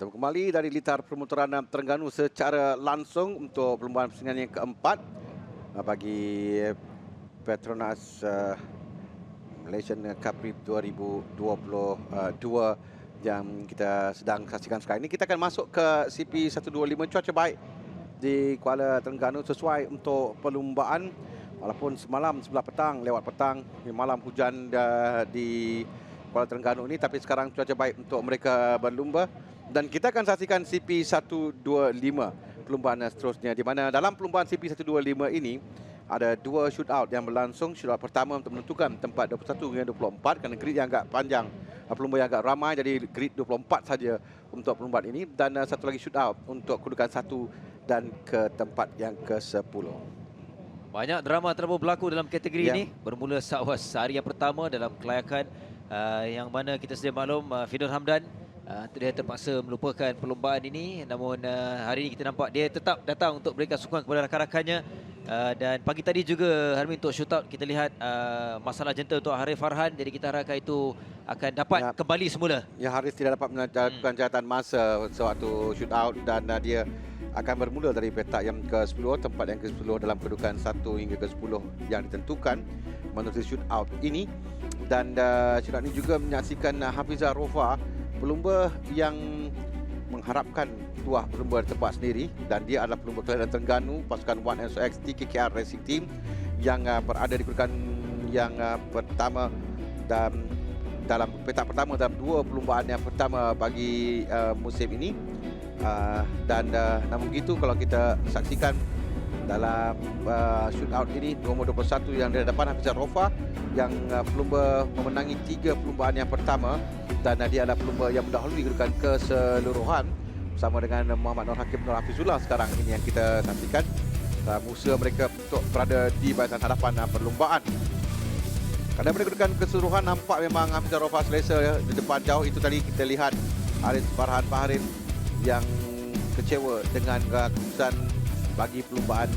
Bertemu kembali dari litar permutaran Terengganu secara langsung untuk perlumbaan pertandingan yang keempat bagi Petronas Malaysian Cup 2022 yang kita sedang saksikan sekarang ini. Kita akan masuk ke CP125. Cuaca baik di Kuala Terengganu sesuai untuk perlumbaan, walaupun semalam sebelah petang, lewat petang, malam hujan di Kuala Terengganu ini, tapi sekarang cuaca baik untuk mereka berlumba. Dan kita akan saksikan CP125 perlumbaan seterusnya, di mana dalam perlumbaan CP125 ini ada dua shootout yang berlangsung. Shootout pertama untuk menentukan tempat 21 hingga 24 kerana grid yang agak panjang, pelumba yang agak ramai, jadi grid 24 saja untuk perlumbaan ini. Dan satu lagi shootout untuk kedudukan 1 dan ke tempat yang ke-10. Banyak drama telah berlaku dalam kategori ini. Bermula sehari yang pertama dalam kelayakan yang mana kita sedia maklum Fidur Hamdan dia terpaksa melupakan perlumbaan ini. Namun hari ini kita nampak dia tetap datang untuk berikan sokongan kepada rakan-rakannya. Dan pagi tadi juga Harmin untuk shootout kita lihat masalah jenta untuk Harif Farhan. Jadi kita harapkan itu akan dapat kembali semula. Ya, Harif tidak dapat melakukan catatan masa sewaktu shootout dan dia akan bermula dari petak yang ke-10, tempat yang ke-10 dalam kedudukan 1 hingga ke-10 yang ditentukan menurut shootout ini. Dan shootout ini juga menyaksikan Hafizah Rofa, pelumba yang mengharapkan tuah pelumba di tempat sendiri, dan dia adalah pelumba kelahiran Terengganu, pasukan 1SOX TKKR Racing Team yang berada di kedudukan yang pertama dan dalam petak pertama dalam dua perlumbaan yang pertama bagi musim ini. Dan namun begitu, kalau kita saksikan dalam shootout ini, nomor 21 yang di hadapan Hafizah Rofa yang pelumba memenangi 3 perlumbaan yang pertama, dan dia adalah pelumba yang mendahului kedudukan keseluruhan bersama dengan Muhammad Nur Hakim Nur Hafizullah sekarang ini yang kita saksikan usaha mereka untuk berada di barisan hadapan perlumbaan. Kerana pada kedudukan keseluruhan nampak memang Hafizah Rofa selesa di depan jauh. Itu tadi kita lihat Haris Farhan Faharin yang kecewa dengan keputusan bagi perlumbaan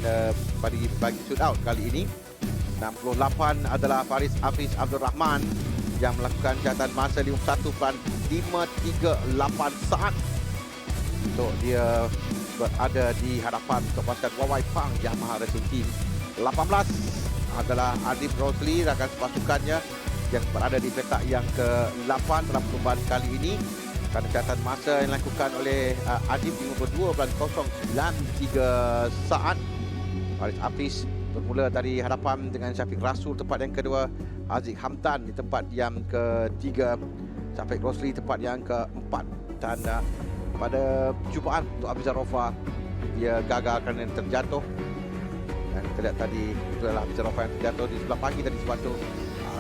bagi shootout kali ini. 68 adalah Faris Hafiz Abdul Rahman yang melakukan catatan masa 51.538 saat untuk dia berada di hadapan untuk pasukan Wawai Pang Yamaha Racing Team. 18 adalah Adib Rosli, rakan pasukannya yang berada di petak yang ke-8 dalam perlumbaan kali ini. Kerana catatan masa yang dilakukan oleh Adib 52.093 saat. Faris Hafiz bermula dari hadapan dengan Syafiq Rasul tempat yang kedua, Aziz Hamdan di tempat yang ketiga, Syafiq Rosli tempat yang keempat. Dan pada percubaan untuk Hafizah Rofa, dia gagal kerana terjatuh. Dan kita lihat tadi itu adalah Hafizah Rofa yang terjatuh di sebelah pagi tadi sebab itu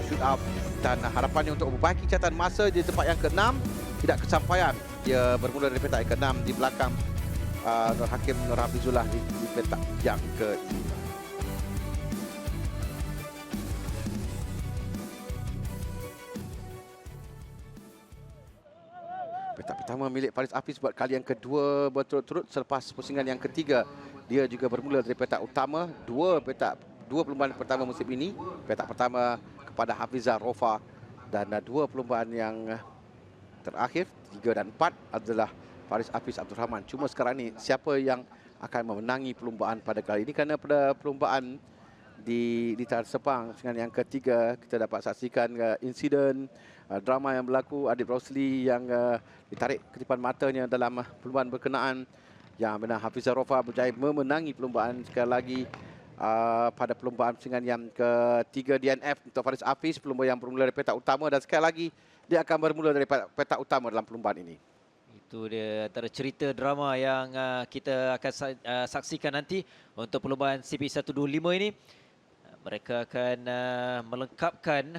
shoot up. Dan harapannya untuk memperbaiki catatan masa di tempat yang ke-6 tidak kesampaian. Dia bermula dari petak yang ke-6 di belakang Nur Hakim Nur Hafizullah di petak yang ke-5. Petak pertama milik Faris Hafiz buat kali yang kedua berturut-turut selepas pusingan yang ketiga. Dia juga bermula dari petak utama, dua perlumbaan pertama musim ini. Petak pertama kepada Hafizah Rofa, dan dua perlumbaan yang terakhir 3 dan 4 adalah Faris Hafiz Abdul Rahman. Cuma sekarang ni siapa yang akan memenangi perlumbaan pada kali ini, kerana pada perlumbaan di Litar Sepang dengan yang ketiga kita dapat saksikan insiden drama yang berlaku. Adib Rosli yang ditarik kedipan matanya dalam perlumbaan berkenaan, yang benar Hafizah Rofa berjaya memenangi perlumbaan sekali lagi pada perlumbaan pusingan yang ketiga DNF untuk Faris Hafiz, pelumba yang bermula dari petak utama, dan sekali lagi dia akan bermula dari petak utama dalam perlumbaan ini. Itu dia antara cerita drama yang kita akan saksikan nanti untuk perlumbaan CP125 ini. Mereka akan melengkapkan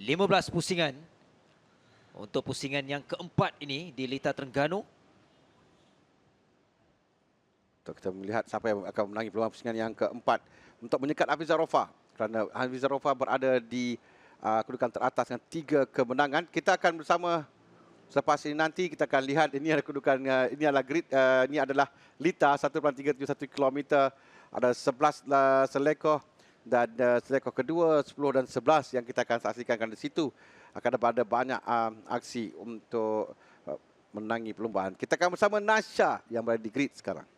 15 pusingan untuk pusingan yang keempat ini di Litar Terengganu. Untuk kita melihat siapa yang akan menangi perlumbaan pusingan yang keempat untuk menyekat Hafizah Rofa, kerana Hafizah Rofa berada di kedudukan teratas dengan 3 kemenangan. Kita akan bersama selepas ini nanti kita akan lihat ini adalah kedudukan ini adalah grid, ini adalah Litar 1.371 km. Ada 11 selekoh dan selekoh kedua 10 dan 11 yang kita akan saksikan di situ. Akan ada banyak aksi untuk menangi perlumbaan. Kita akan bersama Nasha yang berada di grid sekarang.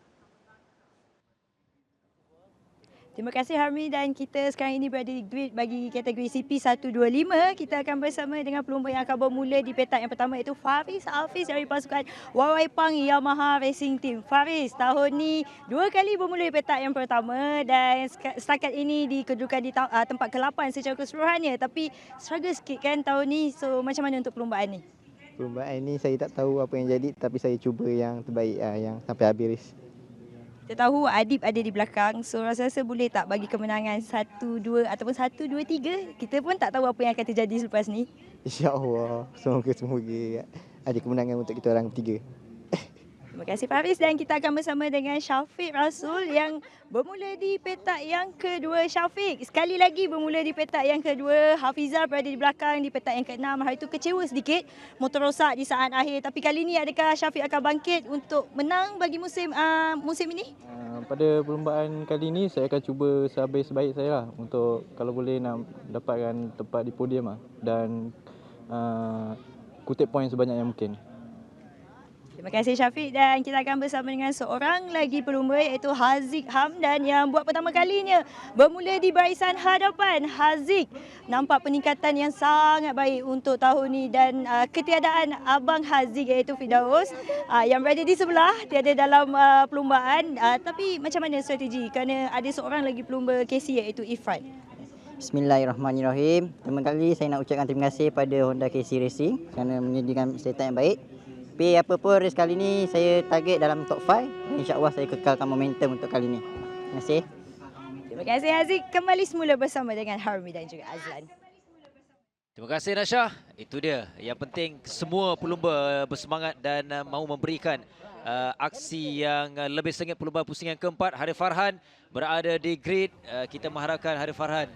Terima kasih Harmi, dan kita sekarang ini berada di grid bagi kategori CP125. Kita akan bersama dengan pelumba yang akan bermula di petak yang pertama, iaitu Faris Hafiz dari pasukan Warai Pang Yamaha Racing Team. Faris tahun ni 2 kali bermula di petak yang pertama dan setakat ini di kedudukan di tempat ke-8 secara keseluruhannya. Tapi struggle sikit kan tahun ni, so macam mana untuk perlumbaan ni? Perlumbaan ini saya tak tahu apa yang jadi, tapi saya cuba yang terbaik, yang sampai habis race. Kita tahu Adib ada di belakang, so rasa-rasa boleh tak bagi kemenangan 1-2 ataupun 1-2-3? Kita pun tak tahu apa yang akan terjadi selepas ni. InsyaAllah, semoga ada kemenangan untuk kita orang bertiga. Terima kasih Faris, dan kita akan bersama dengan Syafiq Rasul yang bermula di petak yang kedua. Syafiq sekali lagi bermula di petak yang kedua. Hafizah berada di belakang di petak yang ke-6. Hari itu kecewa sedikit, motor rosak di saat akhir. Tapi kali ini adakah Syafiq akan bangkit untuk menang bagi musim ini? Pada perlumbaan kali ini saya akan cuba sebaik saya lah untuk kalau boleh nak dapatkan tempat di podium lah, dan kutip poin sebanyak yang mungkin. Terima kasih Syafiq, dan kita akan bersama dengan seorang lagi pelumba iaitu Haziq Hamdan yang buat pertama kalinya bermula di barisan hadapan. Haziq nampak peningkatan yang sangat baik untuk tahun ini, dan ketiadaan abang Haziq iaitu Firdaus yang berada di sebelah tiada dalam perlumbaan. Tapi macam mana strategi kerana ada seorang lagi pelumba KC iaitu Ifran? Bismillahirrahmanirrahim. Pertama kali saya nak ucapkan terima kasih pada Honda KC Racing kerana menyediakan setan yang baik. Tapi apa pun race kali ni saya target dalam top 5. InsyaAllah saya kekalkan momentum untuk kali ni. Terima kasih. Terima kasih Haziq. Kembali semula bersama dengan Harmi dan juga Azlan. Terima kasih Nasha. Itu dia. Yang penting semua pelumba bersemangat dan mahu memberikan aksi yang lebih sengit. Pelumba pusingan keempat, Harif Farhan berada di grid. Kita mengharapkan Harif Farhan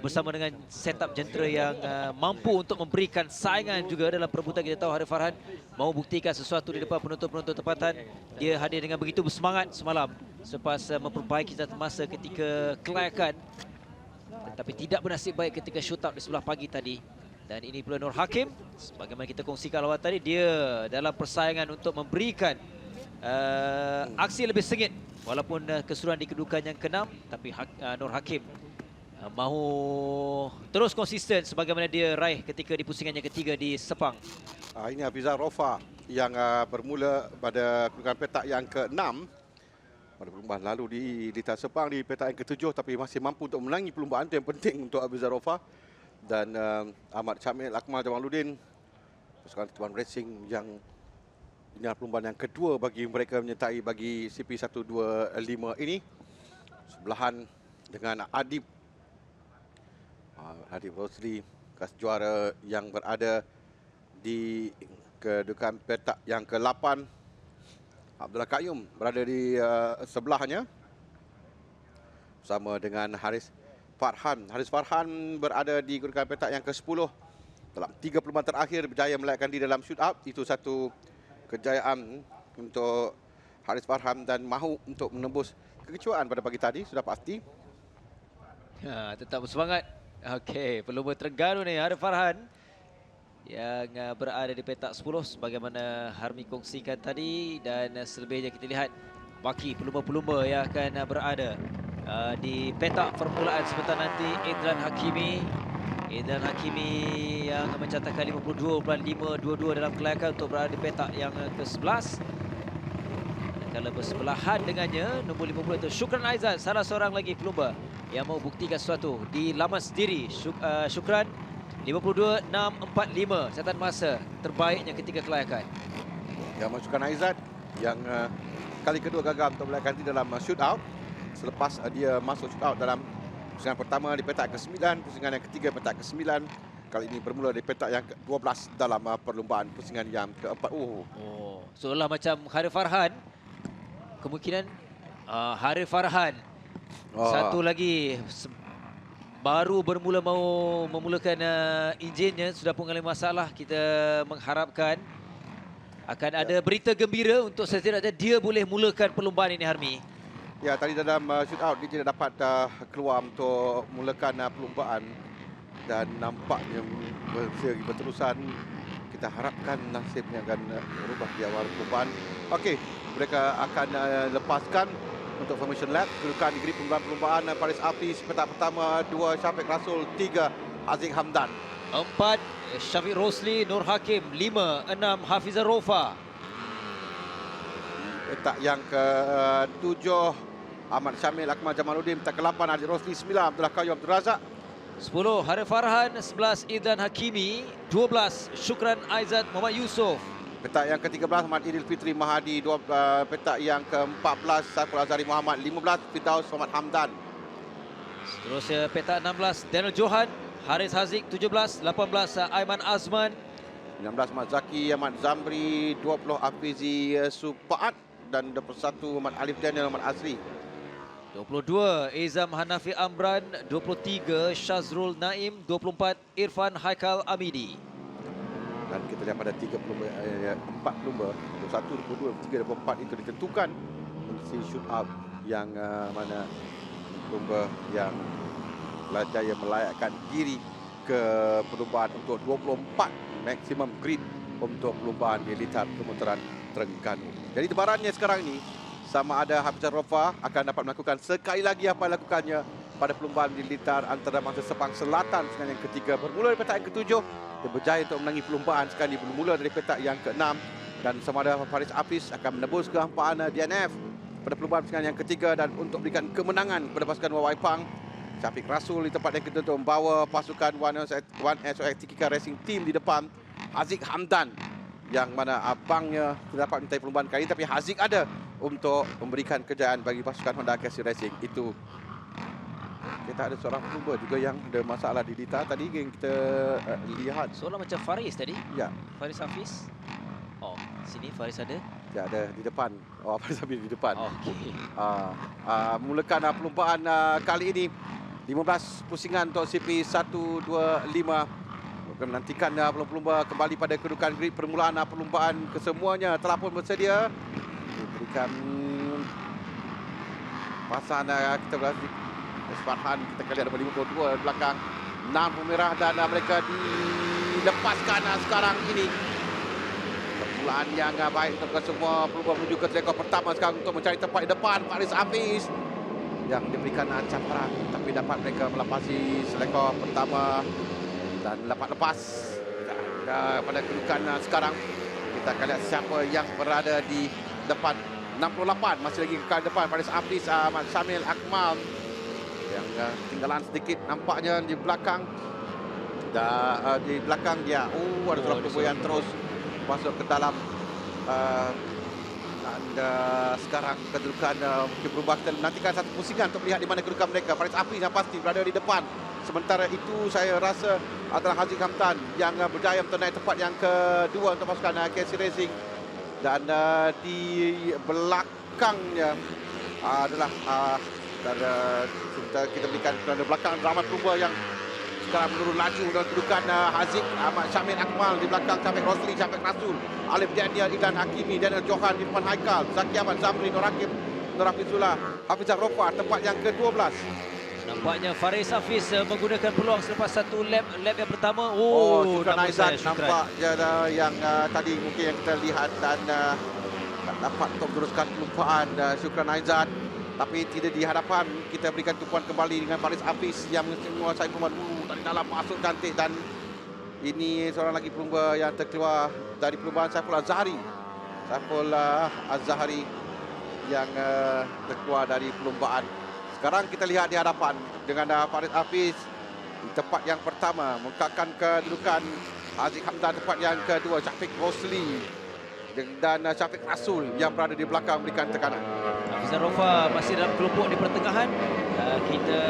bersama dengan setup jentera yang mampu untuk memberikan saingan juga dalam perebutan. Kita tahu Harif Farhan mahu buktikan sesuatu di depan penonton-penonton tempatan. Dia hadir dengan begitu bersemangat semalam selepas memperbaiki catatan masa ketika kelayakan, tetapi tidak bernasib baik ketika shoot up di sebelah pagi tadi. Dan ini pula Nur Hakim, sebagaimana kita kongsikan lawan tadi, dia dalam persaingan untuk memberikan aksi lebih sengit walaupun keseluruhan di kedudukan yang ke-6, tapi Nur Hakim mahu terus konsisten sebagaimana dia raih ketika di pusingan yang ketiga di Sepang. Ini Hafizah Rofa yang bermula pada kedudukan petak yang ke-6 pada perlumbaan lalu di Lita Sepang di petak yang ke-7, tapi masih mampu untuk menangi perlumbaan. Itu yang penting untuk Hafizah Rofa. Dan Ahmad Syamil Akmal Jamaluddin, pasukan Tuan Racing, yang ini adalah perlumbaan yang kedua bagi mereka menyertai bagi CP125 ini. Sebelahan dengan Adib Rosli, bekas juara yang berada di kedudukan petak yang ke-8. Abdullah Qayyum berada di sebelahnya bersama dengan Haris Farhan. Haris Farhan berada di kedudukan petak yang ke-10. Dalam 3 perlumbaan terakhir berjaya melayakan diri dalam shoot up. Itu satu kejayaan untuk Haris Farhan dan mahu untuk menembus kekecewaan pada pagi tadi, sudah pasti. Tetap bersemangat. Okey, pelumba Terengganu ni Harif Farhan yang berada di petak 10 sebagaimana Harmi kongsikan tadi, dan selebihnya kita lihat baki pelumba-pelumba yang akan berada di petak permulaan sebentar nanti. Indran Hakimi yang mencatatkan 52.522 dalam kelayakan untuk berada di petak yang ke-11. Kalau bersebelahan dengannya, nombor 50 itu Syukran Aizat, salah seorang lagi pelumba yang mahu buktikan sesuatu di laman sendiri. Syukran 52.645 catatan masa terbaiknya ketika kelayakan. Yang Syukran Aizat yang kali kedua gagal untuk melayakan diri dalam shoot out selepas dia masuk shoot out dalam pusingan pertama di petak ke-9, pusingan yang ketiga petak ke-9. Kali ini bermula di petak yang ke-12 dalam perlumbaan pusingan yang ke-4. Seolah macam Harif Farhan. Kemungkinan Harif Farhan satu lagi baru bermula mahu memulakan enjinnya, sudah pun mengalami masalah. Kita mengharapkan akan ada berita gembira untuk setidaknya dia boleh mulakan perlumbaan ini, Harmi. Ya, tadi dalam shoot out dia tidak dapat keluar untuk mulakan perlumbaan dan nampaknya bersegi berterusan kita harapkan nasibnya akan berubah di awal perlumbaan. Okey, mereka akan lepaskan untuk formation lap. Kedudukan di grid perlumbaan Faris Hafiz petak pertama, 2 Syafiq Rasul, 3 Haziq Hamdan. 4 Syafiq Rosli Nur Hakim, 5, 6 Hafizah Rofa. Petak yang ke-7 Ahmad Syamil Akmal Jamaluddin. Petak ke-8 Haziq Rosli, 9 Abdullah Qayyum Abdul Razak. 10 Harif Farhan, 11 Idhan Hakimi, 12 Syukran Aizat Muhammad Yusof. Petak yang ke-13 Ahmad Idil Fitri Mahadi. Petak yang ke-14 Saiful Azhari Muhammad. 15 Firdaus Muhammad Hamdan. Seterusnya petak 16 Daniel Johan, Haris Haziq. 17, 18 Aiman Azman. 19 Ahmad Zaki Ahmad Zamri. 20 Hafizi Supaat. Dan 21 Ahmad Alif Daniel Ahmad Azri. 22 Izam Hanafi Amran, 23 Shazrul Naim, 24 Irfan Haikal Amidi. Dan kita lihat pada 4 pelumba 21, 22, 23, 24 itu ditentukan mengisi shoot out yang mana pelumba yang berjaya melayakkan diri ke perlumbaan untuk 24 maksimum grid untuk perlumbaan di litar pemutaran Terengganu. Jadi tebarannya sekarang ini sama ada Hafizah Rofa akan dapat melakukan sekali lagi apa yang lakukannya pada perlumbaan di litar antara Mangsa Sepang Selatan dengan yang ketiga. Bermula dari petak yang ke-7, dia berjaya untuk menangi perlumbaan sekali bermula dari petak yang ke-6 dan sama ada Faris Hafiz akan menebus kehampaan DNF pada perlumbaan dengan yang ketiga dan untuk berikan kemenangan kepada pasukan Wawai Pang. Syafiq Rasul di tempat yang kita untuk membawa pasukan 1SOX Tikika Racing Team di depan. Haziq Hamdan yang mana abangnya tidak dapat mentai perlumbaan kali ini, tapi Haziq ada untuk memberikan kejayaan bagi pasukan Honda Casio Racing. Itu kita ada seorang pelumba juga yang ada masalah di litar tadi yang kita lihat. Seolah macam Faris tadi. Ya, Faris Hafiz. Oh, sini Faris ada. ya ada di depan. Oh, Faris Habib di depan. Okey. Mulakan perlumbaan kali ini 15 pusingan untuk CP125. Akan menantikan pelumba kembali pada kedudukan grid permulaan perlumbaan. Kesemuanya telah pun bersedia. Diberikan pasan kita berhasil Farhan, kita kali ada 52 di belakang 6 merah dan mereka dilepaskan sekarang ini. Permulaan yang baik untuk semua pelumba menuju ke selekor pertama sekarang untuk mencari tempat di depan. Faris Hafiz yang diberikan caparan tapi dapat mereka melepasi selekor pertama dan lepas pada kedudukan sekarang. Kita akan lihat siapa yang berada di depan. 68 masih lagi kekal depan Faris Hafiz, Ahmad Syamil Akmal yang ketinggalan sedikit nampaknya di belakang. Di belakang dia ada seorang pelumba yang terus masuk ke dalam sekarang kedudukan mungkin berubah. Kita nantikan satu pusingan untuk melihat di mana kedudukan mereka. Faris Hafiz yang pasti berada di depan. Sementara itu saya rasa adalah Haziq Hamdan yang berjaya untuk naik tempat yang kedua untuk pasukan KC Racing. Dan di belakangnya adalah kita berikan kerana belakang drama pelumba yang sekarang menurun laju dan kedudukan Haziq Ahmad Syamil Akmal di belakang Syafiq Rosli, Syafiq Rasul, Alif Daniel, Idhan Hakimi, Daniel Johan, Irfan Haikal, Zaki Ahmad Zamri, Nur Hakim, Nur Hafizullah, Hafizah Rofa tempat yang ke-12. Nampaknya Faris Hafiz menggunakan peluang selepas satu lap yang pertama. Syukran Aizat nampak yang tadi mungkin yang kita lihat dan tak dapat untuk teruskan kelupaan Syukran Aizat. Tapi tidak di hadapan, kita berikan tumpuan kembali dengan Faris Hafiz yang menguasai perlumbaan dari dalam masuk cantik. Dan ini seorang lagi pelumba yang terkeluar dari perlumbaan Saiful Azhari. Saiful Azhari yang terkeluar dari perlumbaan. Sekarang kita lihat di hadapan dengan Faris Hafiz di tempat yang pertama mengkakan kedudukan. Haziq Hamdan tempat yang kedua, Syafiq Rosli dan Syafiq Rasul yang berada di belakang memberikan tekanan. Hafizah Rofa masih dalam kelompok di pertengahan. Kita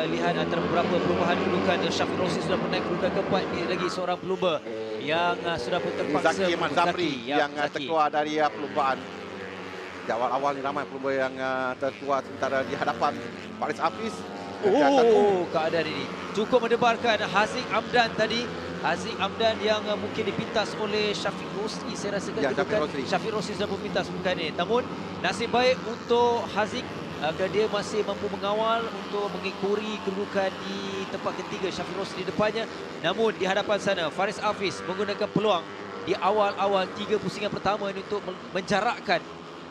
lihat antara beberapa perubahan kedudukan. Syafiq Rosli sudah menaik kedudukan keempat. Ini lagi seorang pelumba yang sudah pun terpaksa. Zaki Ahmad Zamri yang terkeluar dari perlumbaan. Di awal-awal ni ramai pelumba yang terkeluar sementara di hadapan Faris Hafiz. Keadaan ini cukup mendebarkan Haziq Hamdan tadi. Haziq Hamdan yang mungkin dipintas oleh Syafiq Rosli. Saya rasakan kedudukan Syafiq Rosli sudah memintas bukan ini. Namun nasib baik untuk Haziq agar dia masih mampu mengawal untuk mengikuri kedudukan di tempat ketiga. Syafiq Rosli di depannya. Namun di hadapan sana Faris Hafiz menggunakan peluang di awal-awal 3 pusingan pertama ini untuk menjarakkan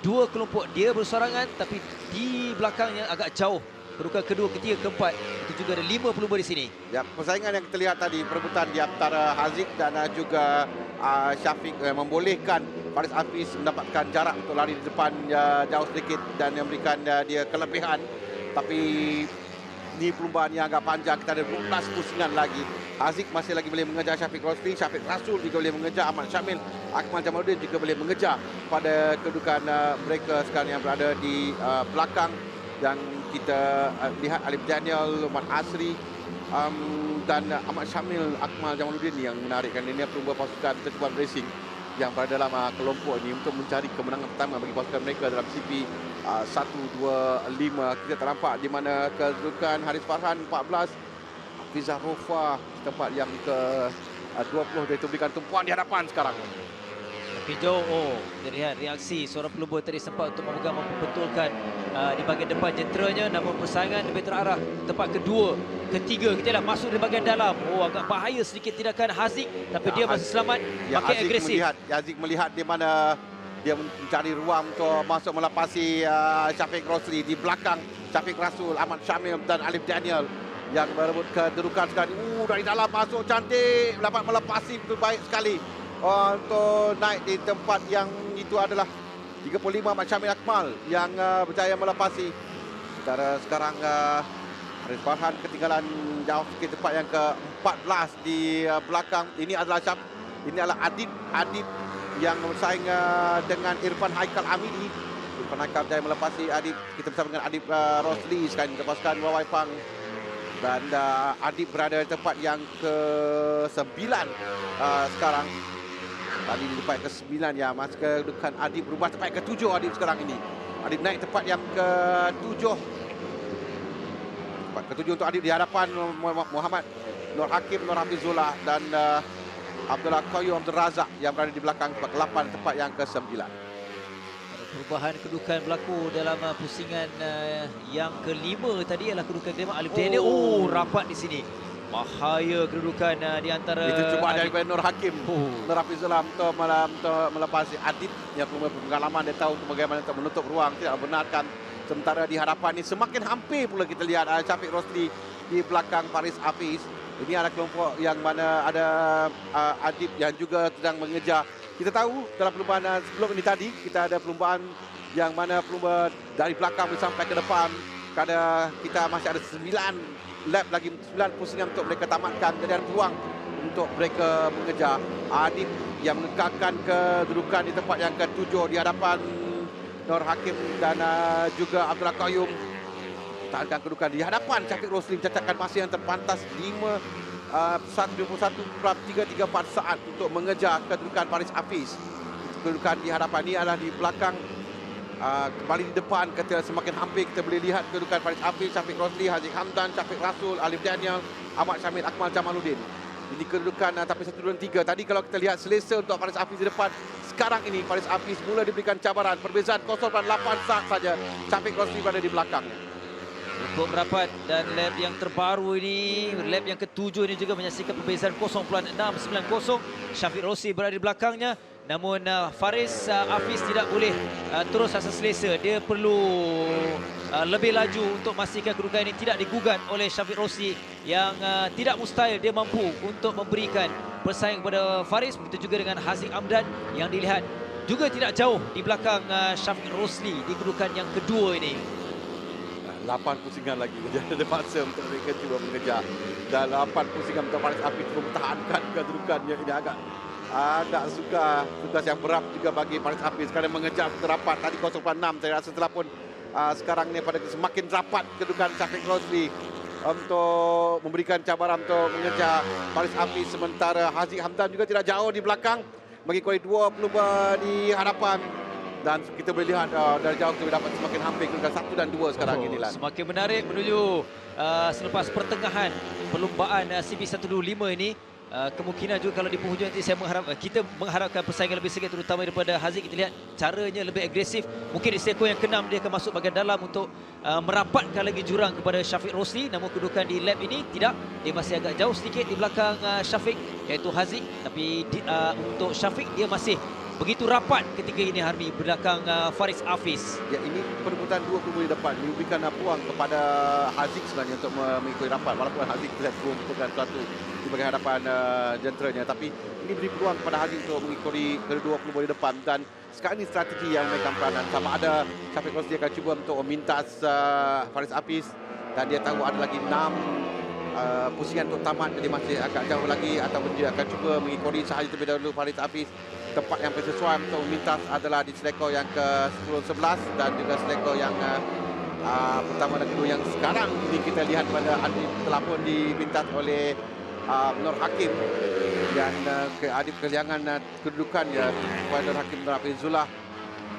dua kelompok. Dia bersorangan tapi di belakangnya agak jauh. Kedudukan kedua, ketiga, keempat. Itu juga ada 5 pelumba di sini. Ya, persaingan yang kita lihat tadi, perebutan di antara Haziq dan juga Syafiq membolehkan Faris Hafiz mendapatkan jarak untuk lari di depan jauh sedikit dan memberikan dia kelebihan. Tapi ini perlumbaan yang agak panjang. Kita ada 12 pusingan lagi. Haziq masih lagi boleh mengejar Syafiq Rosli. Syafiq Rasul juga boleh mengejar Ahmad Syamil. Akmal Jamaluddin juga boleh mengejar pada kedudukan mereka sekarang yang berada di belakang. Yang kita lihat Alif Daniel, Umar Asri dan Ahmad Syamil, Akmal Jamaluddin yang menarikkan ini pelumba pasukan Tetuan Racing yang berada dalam kelompok ini untuk mencari kemenangan pertama bagi pasukan mereka dalam CP 125. Kita ternampak di mana kedudukan Haris Farhan 14, Hafizah Rofa tempat yang ke-20 dia berikan tumpuan di hadapan sekarang. Tapi jauh, kita lihat reaksi seorang pelumba tadi sempat untuk memegang, membetulkan di bahagian depan jenteranya. Namun persaingan lebih terarah tempat kedua, ketiga. Kita lihat masuk di bahagian dalam. Agak bahaya sedikit tindakan Haziq. Tapi dia masih selamat, makin agresif. Haziq melihat di mana dia mencari ruang untuk masuk melepasi Syafiq Rosli. Di belakang Syafiq Rasul, Ahmad Syamil dan Alif Daniel yang berebut kedudukan sekali. Dari dalam masuk cantik, dapat melepasi betul baik sekali. Untuk naik di tempat yang itu adalah 35 Ahmad Syamil Akmal yang berjaya melepasi. Sementara sekarang Haris Farhan ketinggalan jauh sikit tempat yang ke-14 di belakang. Ini adalah Adib yang bersaing dengan Irfan Haikal Amidi. Irfan Haikal berjaya melepasi Adib. Kita bersama dengan Adib Rosli sekarang lepaskan Wawai Pang. Dan Adib berada di tempat yang ke-9 sekarang. Tadi di tempat ke-9 ya, mas kedudukan Adib berubah tempat ke-7 Adib sekarang ini. Adib naik tempat yang ke-7. Tempat ke-7 untuk Adib di hadapan Muhammad Nur Hakim, Nur Hafizullah dan Abdullah Qayyum Abdul Razak yang berada di belakang tempat ke-8, tempat yang ke-9. Perubahan kedudukan berlaku dalam pusingan yang ke-5 tadi adalah kedudukan ke-5 Alif Daniel. Rapat di sini. Bahaya kedudukan di antara itu cuma daripada Nur Hakim, Nur Hafizullah untuk melepasi Adib yang punya pengalaman. Dia tahu bagaimana untuk menutup ruang, tidak membenarkan. Sementara di hadapan ini semakin hampir pula kita lihat Syafiq Rosli di belakang Faris Hafiz. Ini adalah kelompok yang mana ada Adib yang juga sedang mengejar. Kita tahu dalam perlumbaan sebelum ini tadi kita ada perlumbaan yang mana pelumba dari belakang sampai ke depan. Kadang kita masih ada 9 lap lagi, 9 pusingan untuk mereka tamatkan. Jadi ada peluang untuk mereka mengejar. Adib yang mengekalkan kedudukan di tempat yang ke-7 di hadapan Nur Hakim dan juga Abdullah Qayyum. Tahankan kedudukan di hadapan Syafiq Rosli, mencatatkan masa yang terpantas 1:21.334 saat untuk mengejar kedudukan Faris Hafiz. Kedudukan di hadapan ini adalah di belakang. Kembali di depan ketika semakin hampir kita boleh lihat kedudukan Faris Hafiz, Syafiq Rosli, Haziq Hamdan, Syafiq Rasul, Alif Daniel, Ahmad Syamil, Akmal Jamaluddin. Ini kedudukan tapi 1, 2, 3. Tadi kalau kita lihat selesa untuk Faris Hafiz di depan. Sekarang ini Faris Hafiz mula diberikan cabaran. Perbezaan 0.8 saat saja. Syafiq Rosli berada di belakangnya. Cukup merapat dan lap yang terbaru ini, lap yang ke-7 ini juga menyaksikan perbezaan 0.690. Syafiq Rosli berada di belakangnya. Namun Faris Hafiz tidak boleh terus rasa selesa. Dia perlu lebih laju untuk memastikan kedudukan ini tidak digugat oleh Syafiq Rosli yang tidak mustahil dia mampu untuk memberikan persaing kepada Faris. Begitu juga dengan Haziq Hamdan yang dilihat juga tidak jauh di belakang Syafiq Rosli di kedudukan yang kedua ini. 8 pusingan lagi. Jadi ada masa untuk mereka cuba mengejar. Dan 8 pusingan untuk Faris Hafiz mempertahankan kedudukannya. Ini agak suka tugas yang berat juga bagi Faris Hafiz kerana mengejar rapat. Tadi 0.6 saya rasa telah pun sekarang ni pada semakin rapat kedudukan Syafiq Rosli untuk memberikan cabaran untuk mengejar Faris Hafiz. Sementara Haziq Hamdan juga tidak jauh di belakang mengikuti 2 pelumba di hadapan. Dan kita boleh lihat dari jauh kita dapat semakin hampir kedudukan 1 dan 2 sekarang inilah. Semakin menarik menuju selepas pertengahan perlumbaan CP125 ini. kemungkinan juga kalau di penghujung nanti kita mengharapkan persaingan lebih sengit terutama daripada Haziq. Kita lihat caranya lebih agresif. Mungkin di seko yang ke-6 dia akan masuk bahagian dalam untuk merapatkan lagi jurang kepada Syafiq Rosli. Namun kedudukan di lap ini tidak, dia masih agak jauh sedikit di belakang Syafiq iaitu Haziq. Tapi untuk Syafiq dia masih begitu rapat ketika ini Harmi belakang Faris Hafiz. Ya, ini perebutan 2 peluru di depan memberikan peluang kepada Haziq sebenarnya untuk mengikuti rapat, walaupun Haziq tidak belum merupakan suatu di bahagian hadapan jenteranya, tapi ini beri peluang kepada Haziq untuk mengikuti kedua peluru di depan. Dan sekarang ini strategi yang memegang peranan, sama ada Syafiq Rosli akan cuba untuk memintas Faris Hafiz, dan dia tahu ada lagi 6 pusingan untuk tamat, jadi masih agak jauh lagi, ataupun dia akan cuba mengikuti sahaja terlebih dahulu Faris Hafiz. Tempat yang sesuai untuk memintas adalah di selekor yang ke-10-11 dan juga selekor yang pertama dan kedua yang sekarang ini kita lihat pada Adib telah pun dipintas oleh Nur Hakim, dan Adib kehilangan kedudukannya kepada Nur Hakim Nur Hafizullah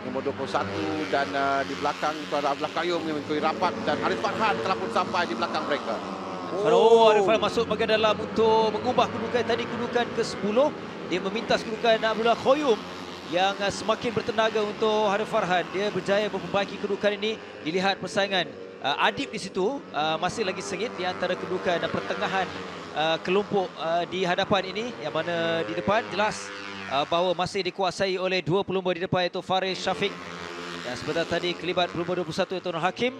nombor 21, dan di belakang itu ada Abdullah Qayyum yang mengikuti rapat, dan Arif Farhan telah pun sampai di belakang mereka. Arif Farhan masuk bahagian dalam untuk mengubah kedudukan tadi, kedudukan ke-10. Dia memintas kedudukan Abdullah Qayyum yang semakin bertenaga untuk Arif Farhan. Dia berjaya memperbaiki kedudukan ini. Dilihat persaingan Adib di situ masih lagi sengit di antara kedudukan pertengahan kelompok di hadapan ini, yang mana di depan jelas bahawa masih dikuasai oleh 2 pelumba di depan iaitu Faris Syafiq, dan sebentar tadi kelibat pelumba 21 iaitu Nur Hakim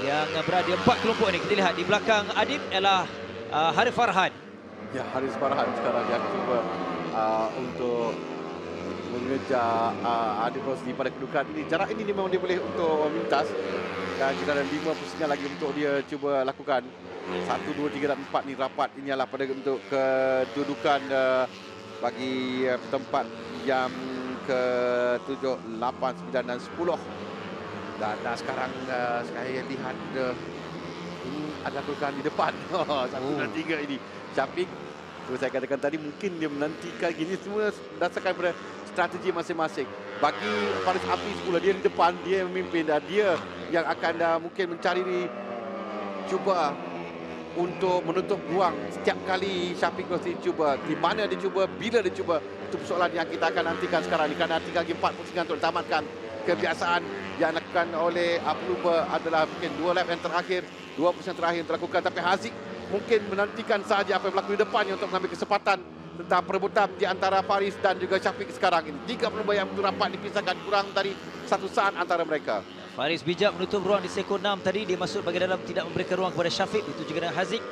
yang berada di 4 kelompok ini. Kita lihat di belakang Adib ialah Arif Farhan. Ya, Haris Farhan sekarang yang cuba untuk mengejar Adib Rosli pada kedudukan ini. Jarak ini memang dia boleh untuk memintas, dan kita ada 5 pusingan lagi untuk dia cuba lakukan. 1, 2, 3 dan 4 ni rapat. Ini adalah pada untuk kedudukan bagi tempat yang ke-7, 8, 9 dan 10. Dan sekarang saya lihat ini adalah kedudukan di depan. 1 dan 3 ini. Syafiq, seperti saya katakan tadi, mungkin dia menantikan ini semua berdasarkan pada strategi masing-masing. Bagi Faris Hafiz pula, dia di depan, dia yang memimpin, dan dia yang akan mungkin mencari cuba untuk menutup ruang setiap kali Syafiq Rosli cuba. Di mana dia cuba, bila dia cuba, itu persoalan yang kita akan nantikan sekarang ni, kerana tinggal lagi 4 pusingan untuk ditamatkan. Kebiasaan yang dilakukan oleh pelumba adalah mungkin 2 lap yang terakhir, 2 pusingan terakhir yang terlakukan, tapi Haziq mungkin menantikan sahaja apa yang berlaku di depannya untuk mengambil kesempatan tentang perebutan di antara Faris dan juga Syafiq sekarang ini. 3 pelumba yang begitu rapat dipisahkan, kurang dari 1 saat antara mereka. Faris bijak menutup ruang di seko 6 tadi. Dia masuk bahagian dalam, tidak memberikan ruang kepada Syafiq. Itu juga dengan Haziq.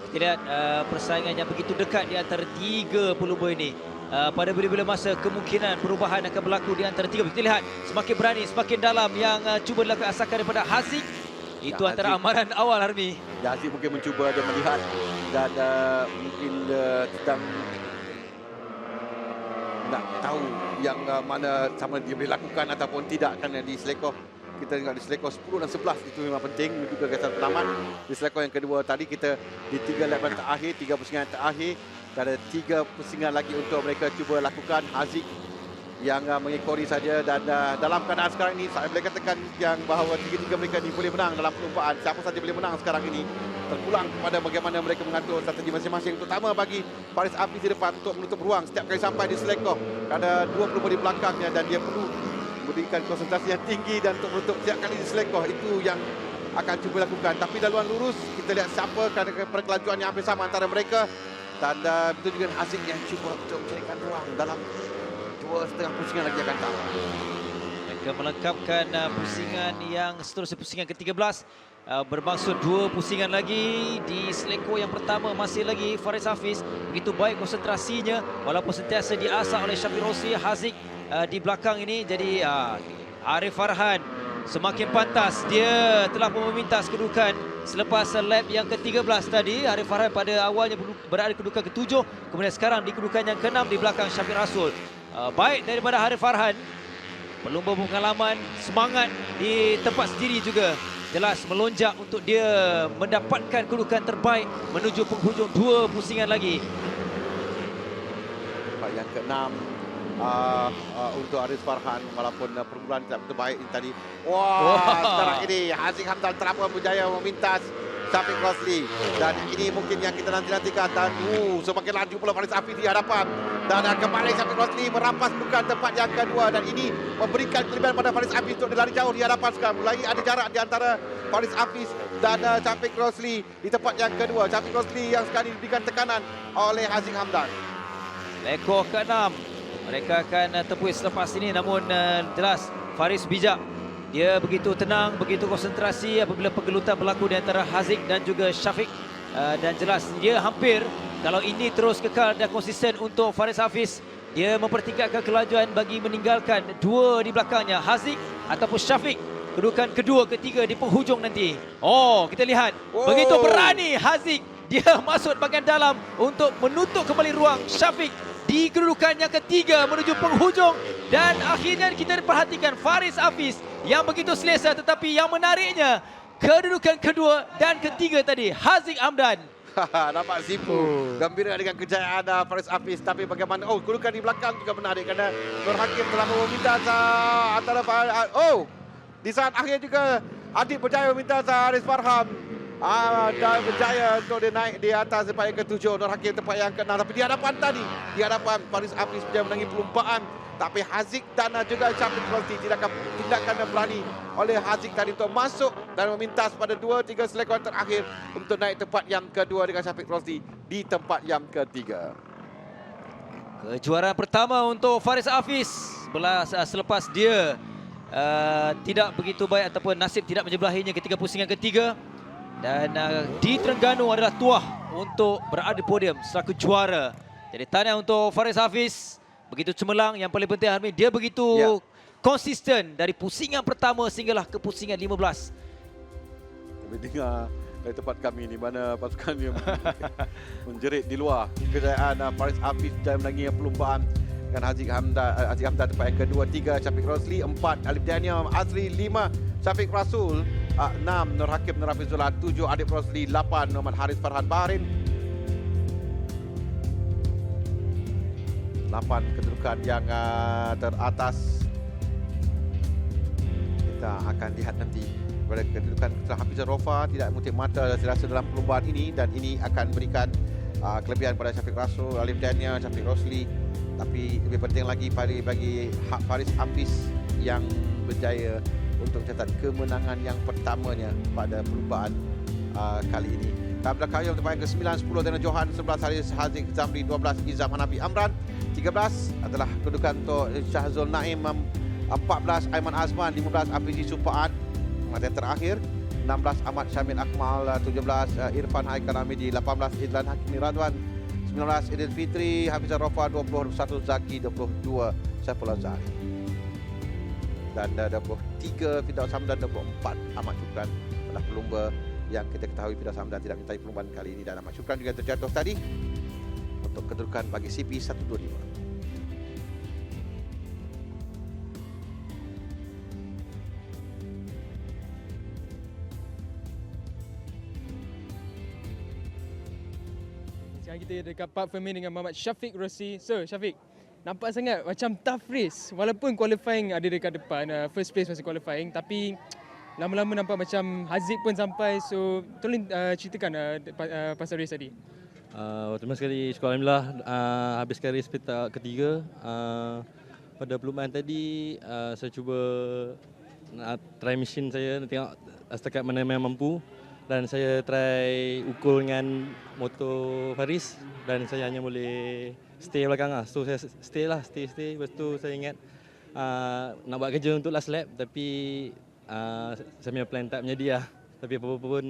Kita lihat persaingan yang begitu dekat di antara 3 pelumba ini. Pada bila-bila masa kemungkinan perubahan akan berlaku di antara 3. Kita lihat semakin berani, semakin dalam yang cuba dilakukan asalkan daripada Haziq. Itu ya, antara amaran awal, Harmi. Ya, Haziq mungkin mencuba dan melihat, dan mungkin sedang nak tahu yang mana sama dia boleh lakukan ataupun tidak. Kerana di selekor, kita tengok di selekor 10 dan 11 itu memang penting juga gagasan penamat. Di selekor yang kedua tadi kita di 3 lap yang terakhir, 3 pusingan yang terakhir, dan ada 3 pusingan lagi untuk mereka cuba lakukan. Haziq yang mengekori saja, dan dalam keadaan sekarang ini saya boleh katakan yang bahawa 3-3 mereka ini boleh menang dalam perlumbaan. Siapa saja boleh menang sekarang ini, terpulang kepada bagaimana mereka mengatur strategi masing-masing, terutama bagi Faris Hafiz di depan untuk menutup ruang setiap kali sampai di selekor. Ada 2 pelumba di belakangnya, dan dia perlu memberikan konsentrasi yang tinggi dan untuk menutup setiap kali di selekor. Itu yang akan cuba lakukan. Tapi daluan lurus, kita lihat siapa, kerana perkelajuan yang hampir sama antara mereka, dan betul juga Haziq yang cuba untuk mencarikan ruang dalam 2,5 pusingan lagi akan tahu. Mereka melengkapkan pusingan yang seterusnya, pusingan ke-13. Bermaksud 2 pusingan lagi di seleko yang pertama. Masih lagi Faris Hafiz begitu baik konsentrasinya, walaupun sentiasa diasah oleh Syafiq Rosli. Haziq di belakang ini, jadi Arif Farhan semakin pantas. Dia telah memintas kedudukan selepas lap yang ke-13 tadi. Arif Farhan pada awalnya berada di kedudukan ke-7, kemudian sekarang di kedudukan yang ke-6 di belakang Syafiq Rasul. Baik daripada Arif Farhan, pelumba pengalaman, semangat di tempat sendiri juga. Jelas melonjak untuk dia mendapatkan kedudukan terbaik menuju penghujung 2 pusingan lagi. Yang ke-6 untuk Arif Farhan, walaupun permulaan tidak begitu baik ini tadi. Wah, sekarang ini Haziq Hamdan telah berjaya memintas Syafiq Rosli. Dan ini mungkin yang kita nanti-nantikan. Dan semakin laju pula Faris Hafiz di hadapan. Dan kembali Syafiq Rosli merampas bukan tempat yang kedua. Dan ini memberikan kelebihan pada Faris Hafiz untuk dia lari jauh di hadapan sekarang. Mulai ada jarak di antara Faris Hafiz dan Syafiq Rosli di tempat yang kedua. Syafiq Rosli yang sekarang diberikan tekanan oleh Haziq Hamdan. Ekor ke-6. Mereka akan tepus selepas ini, namun jelas Faris bijak. Dia begitu tenang, begitu konsentrasi apabila pergelutan berlaku di antara Haziq dan juga Syafiq. Dan jelas dia hampir, kalau ini terus kekal dan konsisten untuk Faris Hafiz, dia mempertingkatkan kelajuan bagi meninggalkan dua di belakangnya, Haziq ataupun Syafiq. Kedudukan kedua, ketiga di penghujung nanti. Oh, kita lihat. Begitu berani Haziq. Dia masuk bahagian dalam untuk menutup kembali ruang Syafiq di kedudukan yang ketiga menuju penghujung. Dan akhirnya kita perhatikan Faris Hafiz yang begitu selesa, tetapi yang menariknya kedudukan kedua dan ketiga tadi Haziq Hamdan. Nampak Zipu gembira dengan kejayaan Faris Hafiz. Tapi bagaimana, kedudukan di belakang juga menarik kerana Nur Hakim telah meminta antara di saat akhir juga Adib berjaya meminta Haris Farham dan berjaya untuk dia naik di atas tempat yang ke-7. Nur Hakim tempat yang ke-6. Tapi di hadapan Faris Hafiz berjaya menangi pelumpaan. Tapi Haziq dan juga Syafiq Rosli tindakan berani oleh Haziq tadi untuk masuk dan memintas pada 2-3 selekoan terakhir untuk naik tempat yang kedua dengan Syafiq Rosli di tempat yang ketiga. Kejuaraan pertama untuk Faris Hafiz selepas dia tidak begitu baik ataupun nasib tidak menyebelahinya ketika pusingan ketiga. Dan di Terengganu adalah tuah untuk berada di podium selaku juara. Jadi tahniah untuk Faris Hafiz. Begitu cemerlang, yang paling penting hari ini dia begitu konsisten dari pusingan pertama sehinggalah ke pusingan 15. Kami dengar dari tempat kami ni mana pasukan yang menjerit di luar. Kejayaan Faris Hafiz dan menangi perlumbaan dengan Haziq Hamdan tempat yang kedua, 3 Syafiq Rosli, 4 Alif Daniel Azri, 5 Syafiq Rasul, 6 Nur Hakim Nur Hafizullah, 7 Adib Rosli, 8 Muhammad Haris Farhan Bahrain. 8 kedudukan yang teratas. Kita akan lihat nanti pada kedudukan Hafizul Rofa tidak mengutip mata saya rasa dalam perlombaan ini, dan ini akan berikan kelebihan pada Syafiq Rasul, Alif Daniel, Syafiq Rosli. Tapi lebih penting lagi bagi Faris Hafiz yang berjaya untuk mencatat kemenangan yang pertamanya pada perlombaan kali ini. Tabla kayu tempat yang ke-9, 10 Daniel Johan, 11 Haris Haziq Zamri, 12 Izam Hanafi Amran, 13 adalah kedudukan untuk Syahzul Naim, 14 Aiman Azman, 15 Afizi Supaat, yang terakhir 16 Ahmad Syamil Akmal, 17 Irfan Haikal Hamidi, 18 Idlan Hakimi Radwan, 19 Idil Fitri Hafizah Rofa, 20 Zaki, 22 Saiful Azhari, dan 23 Firdaus Hamdan, 24 Ahmad Syukran. Adalah pelumba yang kita ketahui Firdaus Hamdan tidak menyertai perlombaan kali ini, dan Ahmad Syukran juga terjatuh tadi untuk kedudukan bagi CP 125. Sekarang kita dekat Park Fermin dengan Muhammad Syafiq Rosli. So Syafiq, nampak sangat macam tough race. Walaupun qualifying ada dekat depan, first place masih qualifying, tapi lama-lama nampak macam Haziq pun sampai. So tolong ceritakan pasal race tadi. Terima kasih sekali. Alhamdulillah habiskan race petak ketiga. Pada perlombaan tadi saya cuba try mesin saya, tengok setakat mana yang mampu, dan saya try ukur dengan motor Faris, dan saya hanya boleh stay belakang lah. So saya stay. Lepas tu saya ingat nak buat kerja untuk last lap, tapi saya punya plan tak menjadi lah. Tapi apa-apa pun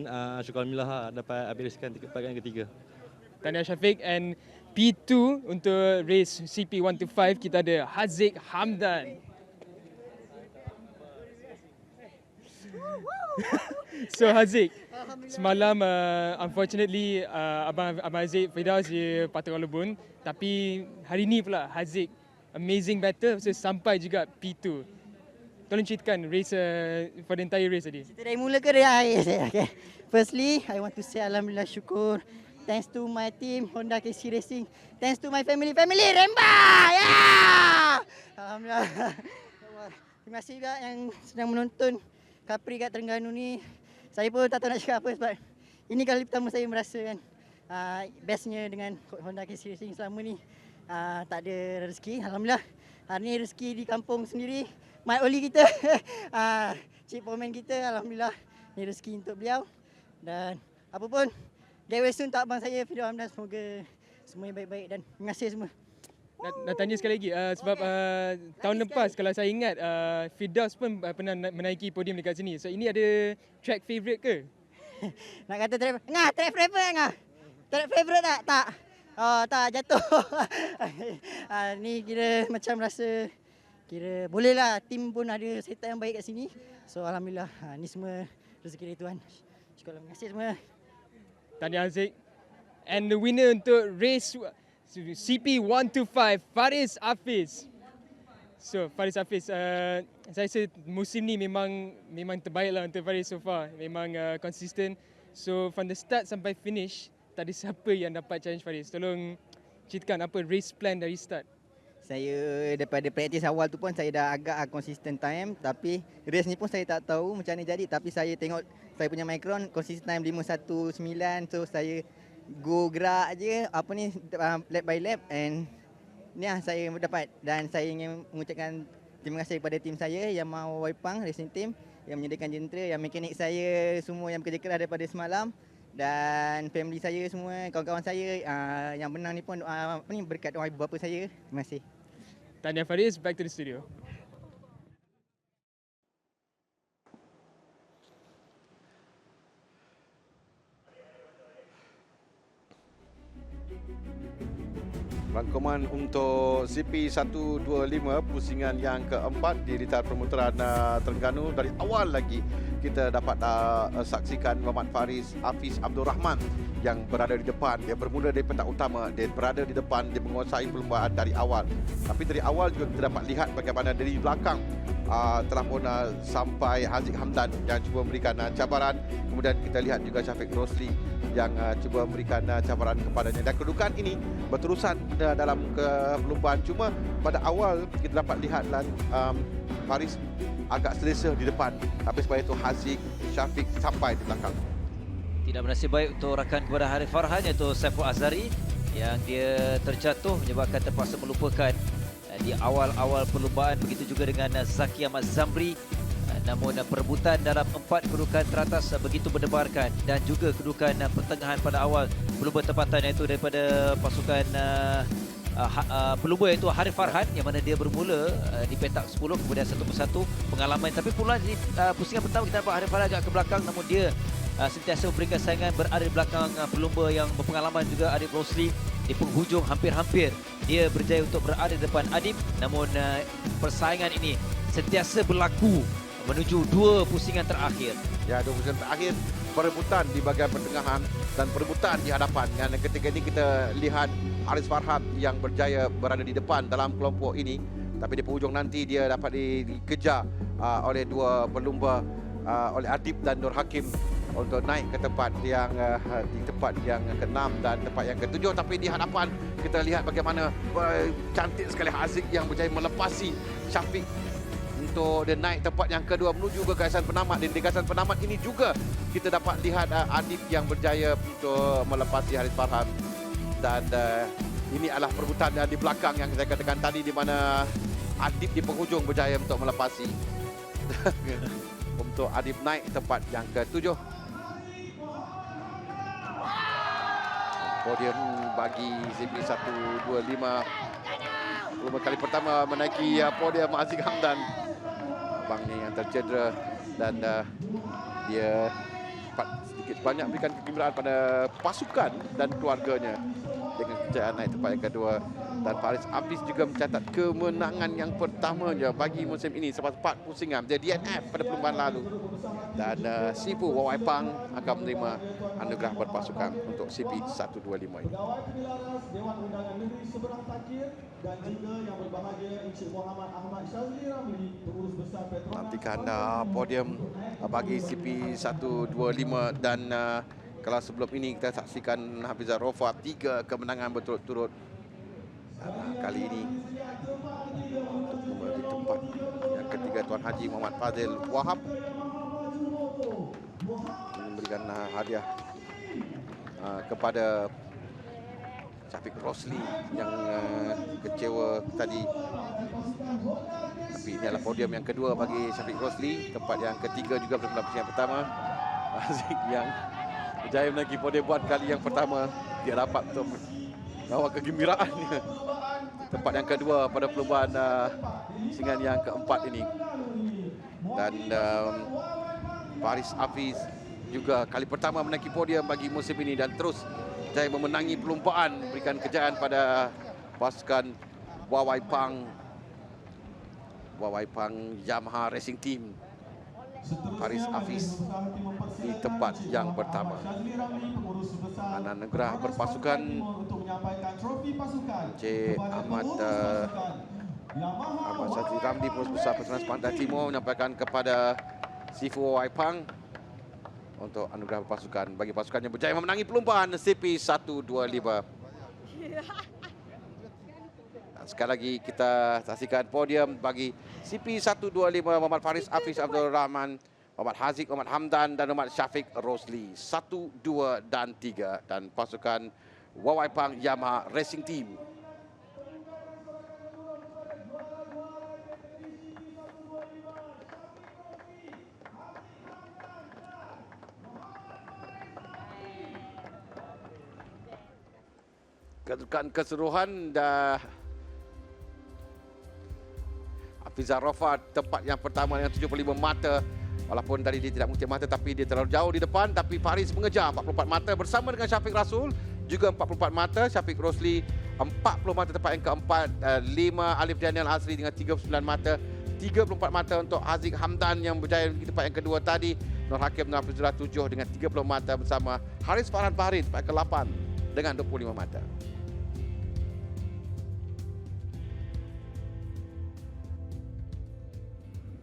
syukur Alhamdulillah dapat habiskan bahagian ketiga. Tahniah Syafiq. And P2 untuk race CP125 kita ada Haziq Hamdan. So Haziq, semalam unfortunately Abang Haziq Firdaus dia patah collarbone, tapi hari ni pula Haziq amazing battle, so sampai juga P2. Tolong ceritakan race for the entire race tadi. Kita dari mula ke dari akhir. Okay. Firstly, I want to say Alhamdulillah syukur. Thanks to my team Honda KC Racing. Thanks to my family Remba. Yeah! Alhamdulillah. Terima kasih juga yang sedang menonton Capri kat Terengganu ni. Saya pun tak tahu nak cakap apa sebab ini kali pertama saya merasa kan bestnya dengan Honda KC Racing selama ni. Tak ada rezeki, alhamdulillah. Hari ni rezeki di kampung sendiri. Mat Oli kita, Cik Pomen kita, alhamdulillah. Ni rezeki untuk beliau. Dan apa pun, get well soon untuk abang saya, Fido Hamdan. Semoga semuanya baik-baik dan terima kasih semua. Nak tanya sekali lagi sebab tahun lepas kalau saya ingat Firdaus pun pernah menaiki podium dekat sini. So ini ada track favourite ke? Nak kata track favourite ngah? Track favourite tak? Tak. Oh, tak jatuh. Ni kira macam rasa kira boleh lah, tim pun ada setup yang baik kat sini. So alhamdulillah, ni semua rezeki dari Tuhan. Syukur, terima kasih semua. Tahniah Haziq. And the winner untuk race CP125, Faris Hafiz. So Faris Hafiz, saya rasa musim ni memang terbaik lah untuk Faris so far. Memang konsisten. So from the start sampai finish, tak ada siapa yang dapat challenge Faris. Tolong ceritakan apa race plan dari start. Saya daripada praktis awal tu pun saya dah agak konsisten time, tapi race ni pun saya tak tahu macam mana jadi, tapi saya tengok saya punya Micron konsisten time 5:19, so saya go gerak je apa ni lap by lap, and ni lah saya dapat. Dan saya ingin mengucapkan terima kasih kepada tim saya yang mau Waipang Racing Team yang menyediakan jentera, yang mekanik saya semua yang bekerja keras daripada semalam, dan family saya semua, kawan-kawan saya yang menang ni pun berkat doa ibu bapa saya. Terima kasih. Tahniah Faris, back to the studio. Rangkuman untuk CP125 pusingan yang keempat di litar permuteran Terengganu. Dari awal lagi kita dapat saksikan Muhammad Faris Hafiz Abdul Rahman yang berada di depan. Dia bermula dari petak utama, dia berada di depan, dia menguasai perlumbaan dari awal. Tapi dari awal juga kita dapat lihat bagaimana dari belakang telah pun sampai Haziq Hamdan yang cuba memberikan cabaran. Kemudian kita lihat juga Syafiq Rosli yang cuba memberikan cabaran kepadanya. Dan kedudukan ini berterusan dalam perlumbaan. Cuma pada awal kita dapat lihat Faris agak selesa di depan. Tapi sebab itu Haziq, Syafiq sampai di belakang. Tidak bernasib baik untuk rakan kepada Harif Farhan iaitu Saiful Azhari yang dia terjatuh menyebabkan terpaksa melupakan di awal-awal perlumbaan. Begitu juga dengan Zaki Ahmad Zamri. Namun perebutan dalam 4 kedudukan teratas begitu berdebarkan, dan juga kedudukan pertengahan pada awal pelumba tempatan iaitu daripada pasukan pelumba iaitu Harif Farhan yang mana dia bermula di petak 10, kemudian satu persatu pengalaman. Tapi pula di pusingan pertama kita nampak Harif Farhan agak ke belakang, namun dia sentiasa memberikan saingan berada di belakang pelumba yang berpengalaman juga Adib Rosli. Di penghujung hampir-hampir dia berjaya untuk berada di depan Adib, namun persaingan ini sentiasa berlaku menuju 2 pusingan terakhir. Ya, 2 pusingan terakhir, perebutan di bahagian pertengahan dan perebutan di hadapan. Dan ketika ini kita lihat Haris Farhan yang berjaya berada di depan dalam kelompok ini, tapi di penghujung nanti dia dapat dikejar oleh 2 pelumba, oleh Adib dan Nur Hakim untuk naik ke tempat yang di tempat yang ke-6 dan tempat yang ke-7. Tapi di hadapan kita lihat bagaimana cantik sekali Haziq yang berjaya melepasi Syafiq untuk dia naik tempat yang kedua menuju ke gasan penamat. Dan di gasan penamat ini juga kita dapat lihat Adib yang berjaya untuk melepasi Haris Farhan. Dan ini adalah perebutan di belakang yang saya katakan tadi, di mana Adib di penghujung berjaya untuk melepasi untuk Adib naik tempat yang ke-7. Podium bagi CP125. Pelumba kali pertama menaiki podium Haziq Hamdan. Abang ni yang tercedera dan dia sedikit banyak berikan kegembiraan pada pasukan dan keluarganya dengan kejayaan naik tempat yang kedua. Dan Faris Hafiz juga mencatat kemenangan yang pertamanya bagi musim ini selepas 4 pusingan. Dia DNF pada perlumbaan lalu. Dan Sifu Wawaipang akan menerima anugerah berpasukan untuk CP125 ini. Nantikan podium bagi CP125 dan kalau sebelum ini kita saksikan Hafizah Rofa 3 kemenangan berturut-turut. Kali ini untuk memberi tempat yang ketiga Tuan Haji Muhammad Fazil Wahab memberikan hadiah kepada Syafiq Rosli yang kecewa tadi. Tapi ini adalah podium yang kedua bagi Syafiq Rosli. Tempat yang ketiga juga dalam posisi yang pertama. Haziq yang berjaya menaiki podium buat kali yang pertama. Dia dapat untuk bawa kegembiraannya. Tempat yang kedua pada perlombaan singan yang keempat ini. Dan Faris Hafiz juga kali pertama menaiki podium bagi musim ini dan terus jaya memenangi perlombaan, memberikan kejayaan pada pasukan Wawai Pang Yamaha Racing Team. Faris Hafiz di tempat yang pertama. Anan Negara berpasukan Encik Ahmad Syazli Ramli, Pengurus Besar Petronas Pantai Timur, menyampaikan kepada Sifu Wawai Pang untuk anugerah pasukan bagi pasukan yang berjaya memenangi perlombaan CP125. Dan sekali lagi kita saksikan podium bagi CP125 Muhammad Faris Hafiz Abdul Rahman, Muhammad Haziq, Muhammad Hamdan dan Muhammad Syafiq Rosli 1, 2 dan 3 dan pasukan Wawai Pang Yamaha Racing Team. Kedudukan keseluruhan dah Hafizah Rafa tempat yang pertama dengan 75 mata. Walaupun tadi dia tidak mengutip mata tapi dia terlalu jauh di depan, tapi Faris mengejar 44 mata bersama dengan Syafiq Rasul juga 44 mata. Syafiq Rosli 40 mata tempat yang keempat. 5 Alif Daniel Azri dengan 39 mata. 34 mata untuk Haziq Hamdan yang berjaya di tempat yang kedua tadi. Nur Hakim dan Hafizullah 7 dengan 30 mata bersama Haris Farhan Fahri tempat ke-8 dengan 25 mata.